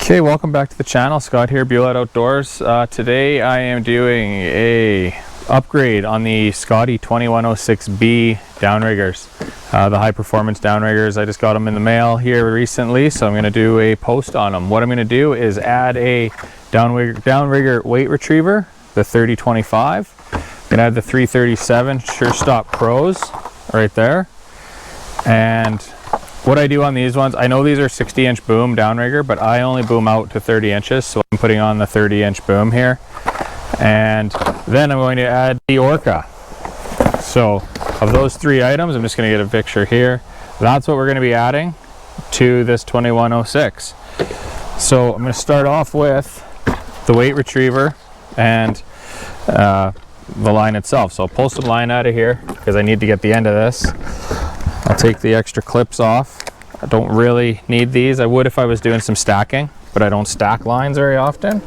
Okay, welcome back to the channel. Scott here, Buell Outdoors. Today I am doing a upgrade on the Scotty 2106B Downriggers, the High Performance Downriggers. I just got them in the mail here recently, so I'm going to do a post on them. What I'm going to do is add a downrigger weight retriever, the 3025. I'm going to add the 337 Sure Stop Pros right there. And what I do on these ones, I know these are 60-inch boom downrigger, but I only boom out to 30 inches, so I'm putting on the 30-inch boom here. And then I'm going to add the Orca. So of those three items, I'm just going to get a picture here. That's what we're going to be adding to this 2106. So I'm going to start off with the weight retriever and the line itself. So I'll pull some line out of here because I need to get the end of this. I'll take the extra clips off. I don't really need these. I would if I was doing some stacking, but I don't stack lines very often.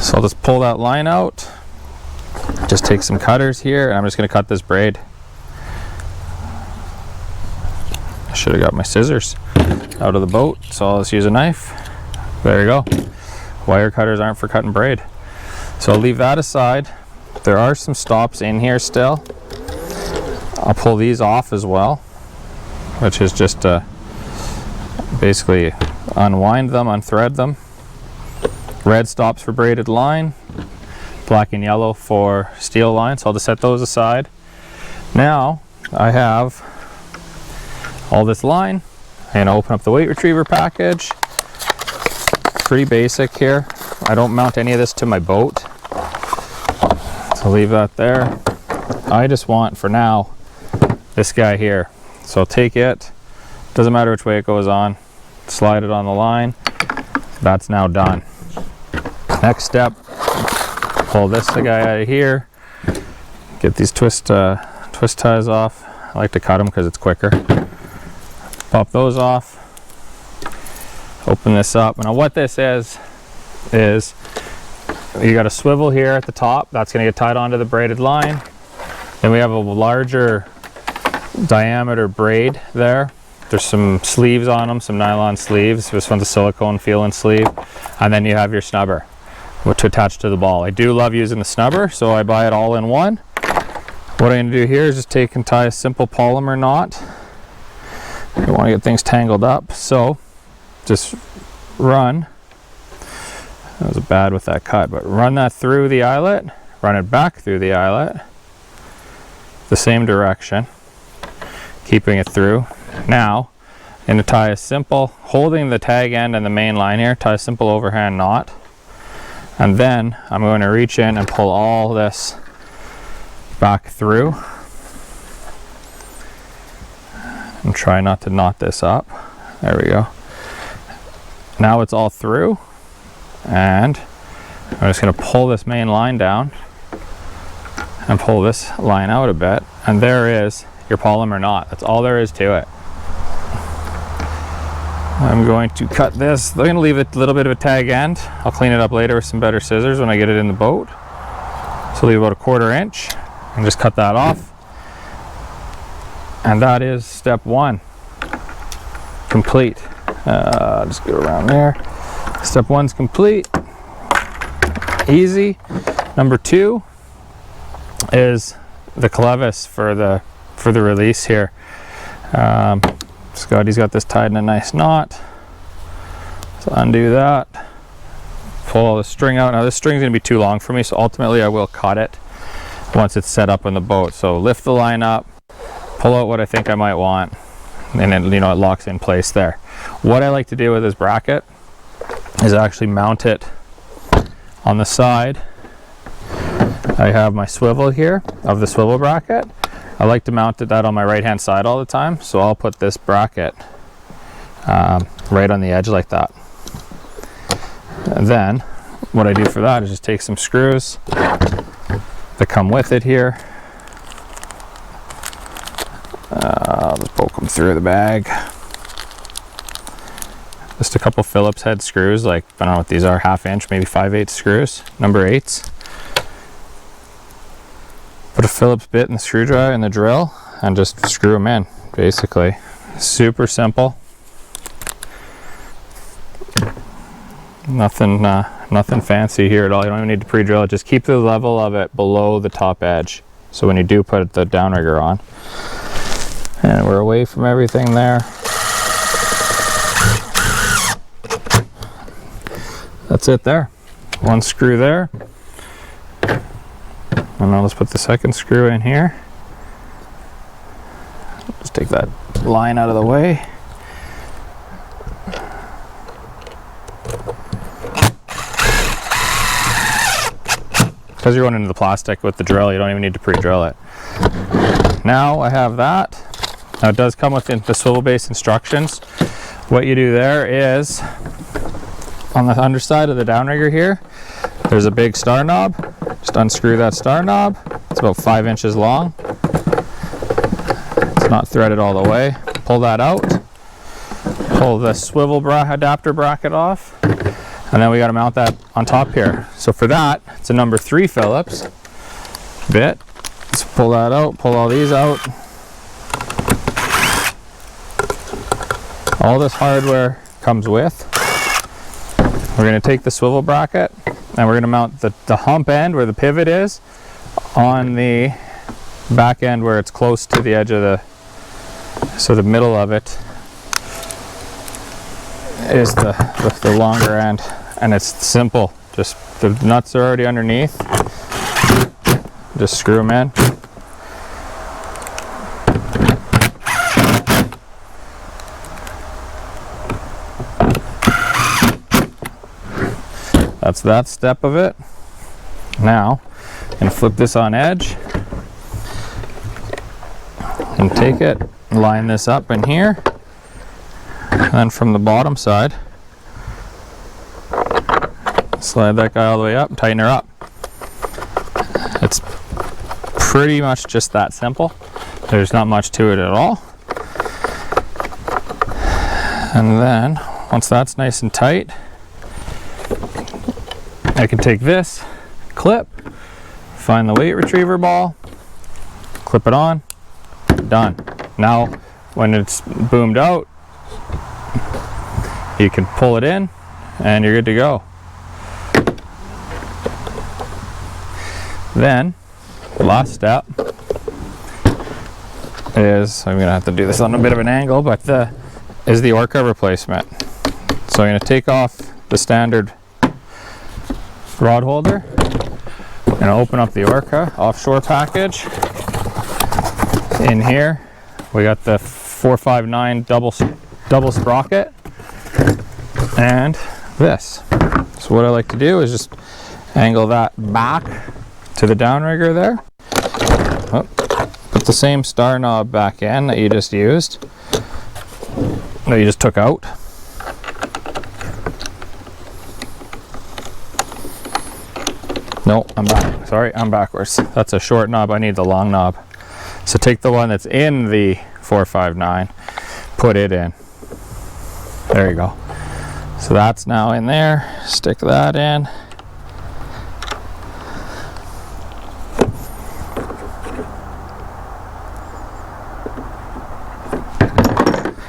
So I'll just pull that line out. Just take some cutters here, and I'm just going to cut this braid. I should have got my scissors out of the boat, so I'll just use a knife. There you go. Wire cutters aren't for cutting braid. So I'll leave that aside. There are some stops in here still. I'll pull these off as well, which is just basically unwind them, unthread them. Red stops for braided line, black and yellow for steel line, so I'll just set those aside. Now I have all this line. I'm going to open up the weight retriever package. Pretty basic here. I don't mount any of this to my boat, so leave that there. I just want for now this guy here. So I'll take it, doesn't matter which way it goes on, slide it on the line. That's now done. Next step, pull this guy out of here, get these twist ties off. I like to cut them because it's quicker. Pop those off, open this up. Now what this is you got a swivel here at the top, that's going to get tied onto the braided line. Then we have a larger diameter braid there. There's some sleeves on them, some nylon sleeves. This one's a silicone feel-in sleeve. And then you have your snubber to attach to the ball. I do love using the snubber, so I buy it all in one. What I'm going to do here is just take and tie a simple polymer knot. You don't want to get things tangled up, so just run. That was bad with that cut, but run that through the eyelet, run it back through the eyelet, the same direction, keeping it through. Now I'm going to tie a simple, holding the tag end and the main line here, tie a simple overhand knot, and then I'm going to reach in and pull all this back through and try not to knot this up. There we go. Now it's all through, and I'm just going to pull this main line down and pull this line out a bit, and there is your polymer knot. That's all there is to it. I'm going to cut this. I'm going to leave it a little bit of a tag end. I'll clean it up later with some better scissors when I get it in the boat. So leave about 1/4 inch and just cut that off. And that is step one complete. Just go around there. Step one's complete. Easy. Number two is the clevis for the release here. Scotty's got this tied in a nice knot. So undo that. Pull the string out. Now this string's going to be too long for me, so ultimately I will cut it once it's set up in the boat. So lift the line up, pull out what I think I might want, and then it locks in place there. What I like to do with this bracket is actually mount it on the side. I have my swivel here of the swivel bracket. I like to mount that on my right hand side all the time, so I'll put this bracket right on the edge like that. And then what I do for that is just take some screws that come with it here. I'll just poke them through the bag. Just a couple Phillips head screws, like I don't know what these are, 1/2 inch, maybe 5/8 screws, number 8s. Put a Phillips bit in the screwdriver and the drill and just screw them in, basically. Super simple. Nothing, nothing fancy here at all. You don't even need to pre-drill it. Just keep the level of it below the top edge. So when you do put the downrigger on, and we're away from everything there. That's it there. One screw there. And now let's put the second screw in here. Just take that line out of the way. Because you're going into the plastic with the drill, you don't even need to pre-drill it. Now I have that. Now it does come with the swivel base instructions. What you do there is, on the underside of the downrigger here, there's a big star knob. Just unscrew that star knob. It's about 5 inches long. It's not threaded all the way. Pull that out. Pull the swivel adapter bracket off. And then we got to mount that on top here. So for that, it's a number 3 Phillips bit. Let's pull that out, pull all these out. All this hardware comes with. We're going to take the swivel bracket and we're going to mount the hump end where the pivot is on the back end where it's close to the edge of the middle of it is the longer end. And it's simple, just the nuts are already underneath. Just screw them in. That's that step of it. Now, I'm going to flip this on edge and take it, line this up in here, and then from the bottom side, slide that guy all the way up and tighten her up. It's pretty much just that simple. There's not much to it at all. And then once that's nice and tight, I can take this clip, find the weight retriever ball, clip it on, done. Now when it's boomed out, you can pull it in and you're good to go. Then, the last step is, I'm going to have to do this on a bit of an angle, but is the Orca replacement. So I'm going to take off the standard rod holder. I'm going to open up the Orca Offshore package. In here, we got the 459 double sprocket and this. So what I like to do is just angle that back to the downrigger there. Oh, put the same star knob back in that you just used, that you just took out. No, I'm back. Sorry, I'm backwards. That's a short knob. I need the long knob. So take the one that's in the 459, put it in. There you go. So that's now in there. Stick that in.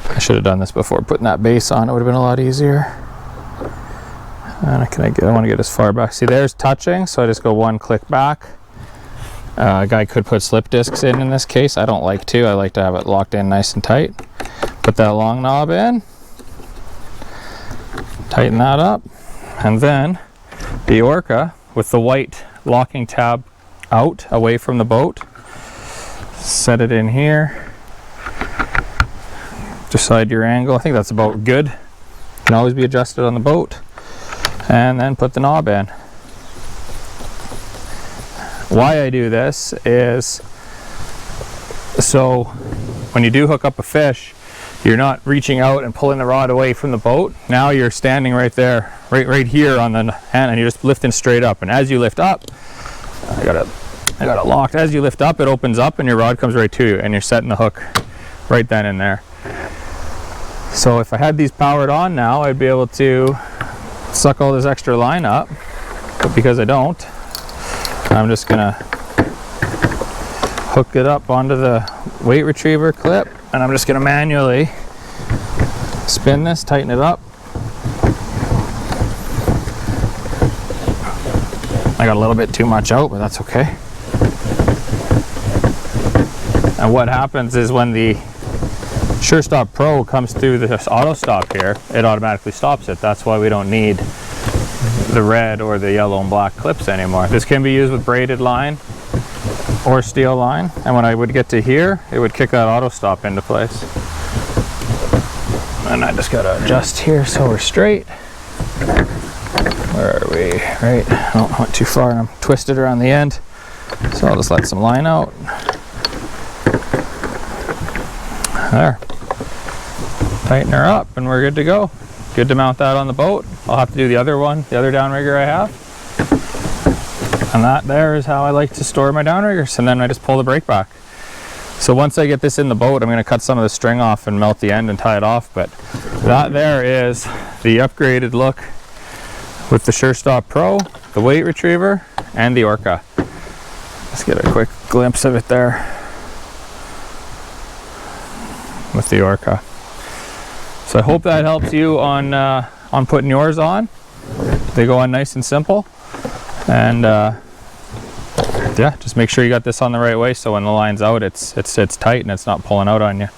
I should have done this before putting that base on. It would have been a lot easier. And I want to get as far back. See, there's touching, so I just go one click back. A guy could put slip discs in this case. I don't like to. I like to have it locked in nice and tight. Put that long knob in. Tighten that up. And then the Orca with the white locking tab out, away from the boat. Set it in here. Decide your angle. I think that's about good. Can always be adjusted on the boat. And then put the knob in. Why I do this is so when you do hook up a fish, you're not reaching out and pulling the rod away from the boat. Now you're standing right there, right here on the hand, and you're just lifting straight up. And as you lift up, I got it locked. As you lift up, it opens up and your rod comes right to you, and you're setting the hook right then and there. So if I had these powered on now, I'd be able to suck all this extra line up, but because I don't, I'm just gonna hook it up onto the weight retriever clip, and I'm just gonna manually spin this, tighten it up, I got a little bit too much out, but that's okay. And what happens is when the SureStop Pro comes through this auto stop here, it automatically stops it. That's why we don't need the red or the yellow and black clips anymore. This can be used with braided line or steel line, and when I would get to here, it would kick that auto stop into place. And I just gotta adjust here so we're straight. Where are we? Right. Oh, I went too far and I'm twisted around the end. So I'll just let some line out. There. Tighten her up and we're good to go. Good to mount that on the boat. I'll have to do the other one, the other downrigger I have. And that there is how I like to store my downriggers. And then I just pull the brake back. So once I get this in the boat, I'm going to cut some of the string off and melt the end and tie it off. But that there is the upgraded look with the SureStop Pro, the weight retriever, and the Orca. Let's get a quick glimpse of it there with the Orca. So I hope that helps you on putting yours on. They go on nice and simple. And yeah, just make sure you got this on the right way so when the line's out, it's tight and it's not pulling out on you.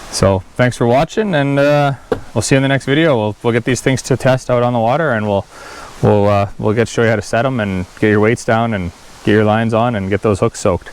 So thanks for watching, and we'll see you in the next video. We'll get these things to test out on the water, and we'll show you how to set them and get your weights down and get your lines on and get those hooks soaked.